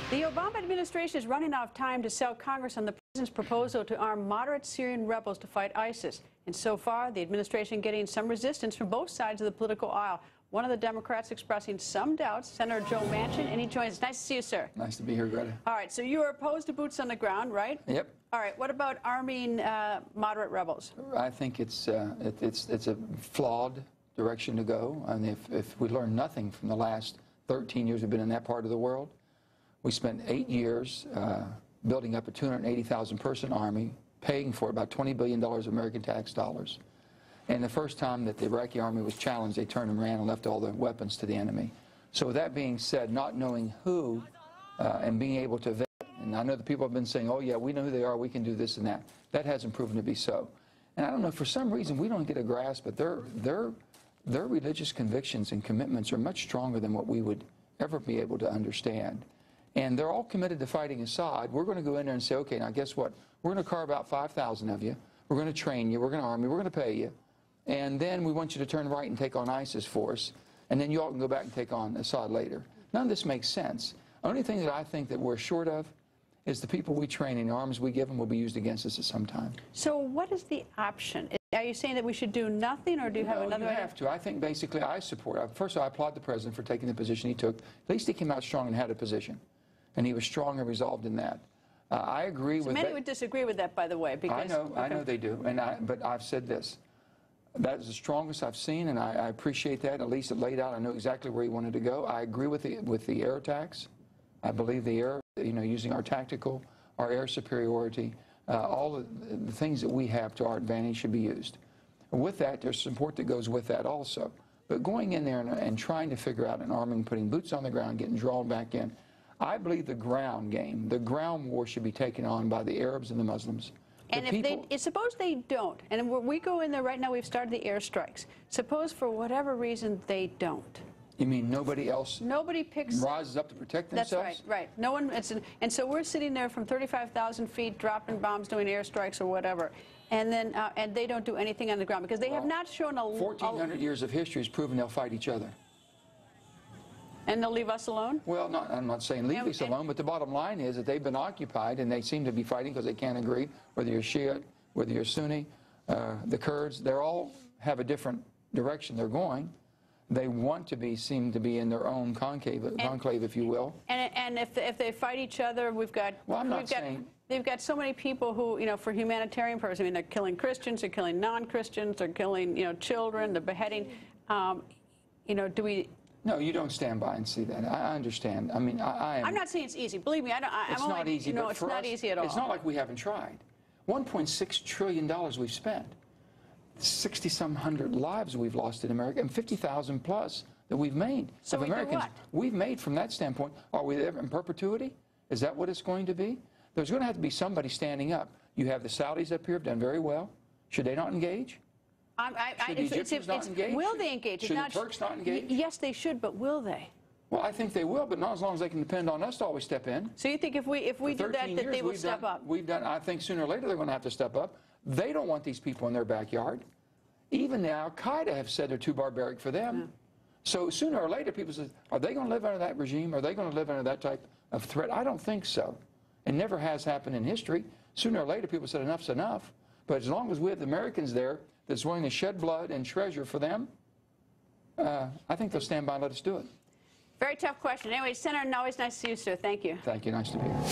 The Obama administration is running out of time to sell Congress on the president's proposal to arm moderate Syrian rebels to fight ISIS. And so far, the administration getting some resistance from both sides of the political aisle. One of the Democrats expressing some doubts, Senator Joe Manchin, and he joins us. Nice to see you, sir. Nice to be here, Greta. All right, so you are opposed to boots on the ground, right? Yep. All right, what about arming moderate rebels? I think it's a flawed direction to go. And if we learn nothing from the last 13 years we've been in that part of the world, we spent 8 years building up a 280,000 person army, paying for about $20 billion of American tax dollars. And the first time that the Iraqi army was challenged, they turned and ran and left all the weapons to the enemy. So with that being said, not knowing who and being able to vet, and I know the people have been saying, oh yeah, we know who they are, we can do this and that. That hasn't proven to be so. And I don't know, for some reason we don't get a grasp, but their religious convictions and commitments are much stronger than what we would ever be able to understand. And they're all committed to fighting Assad. We're going to go in there and say, okay, now guess what? We're going to carve out 5,000 of you. We're going to train you. We're going to arm you. We're going to pay you. And then we want you to turn right and take on ISIS for us. And then you all can go back and take on Assad later. None of this makes sense. The only thing that I think that we're short of is the people we train and the arms we give them will be used against us at some time. So what is the option? Are you saying that we should do nothing, or do you have another idea? You have to. I think basically I support. First of all, I applaud the president for taking the position he took. At least he came out strong and had a position. And he was strong and resolved in that. I agree with many would disagree with that, by the way. Because, I know they do. But I've said this. That is the strongest I've seen, and I appreciate that. At least it laid out. I know exactly where he wanted to go. I agree with the air attacks. I believe the air, using our air superiority, all the things that we have to our advantage should be used. With that, there's support that goes with that also. But going in there and trying to figure out an arming, putting boots on the ground, getting drawn back in, I believe the ground game, the ground war should be taken on by the Arabs and the Muslims. And suppose they don't, and we go in there right now, we've started the airstrikes. Suppose for whatever reason they don't. You mean nobody else rises up to protect themselves? That's right, right. No one, and so we're sitting there from 35,000 feet dropping bombs, doing airstrikes or whatever, and then and they don't do anything on the ground because they have not shown a 1,400 years of history has proven they'll fight each other. And they'll leave us alone? Well, I'm not saying leave us alone, but the bottom line is that they've been occupied and they seem to be fighting because they can't agree, whether you're Shia, whether you're Sunni, the Kurds, they all have a different direction they're going. They want to seem to be in their own conclave, if you will. And if they fight each other, we've got... Well, I'm not saying... They've got so many people who, for humanitarian purposes, I mean, they're killing Christians, they're killing non-Christians, they're killing, children, they're beheading. Do we... No, you don't stand by and see that. I understand. I mean, I'm not saying it's easy. Believe me, it's not easy. No, it's not easy at all. It's not like we haven't tried. $1.6 trillion we've spent. 60-some hundred lives we've lost in America, and 50,000 plus that we've made of Americans. We've made from that standpoint. Are we there in perpetuity? Is that what it's going to be? There's going to have to be somebody standing up. You have the Saudis up here have done very well. Should they not engage? Should the Egyptians not engage? Will they engage? Should the Turks not engage? Yes, they should, but will they? Well, I think they will, but not as long as they can depend on us to always step in. So you think if we do that they will step up? I think sooner or later they're going to have to step up. They don't want these people in their backyard. Even now, Al-Qaeda have said they're too barbaric for them. Yeah. So sooner or later, people say, are they going to live under that regime? Are they going to live under that type of threat? I don't think so. It never has happened in history. Sooner or later, people said enough's enough. But as long as we have the Americans there that's willing to shed blood and treasure for them, I think they'll stand by and let us do it. Very tough question. Anyway, Senator, always nice to see you, sir. Thank you. Thank you. Nice to be here.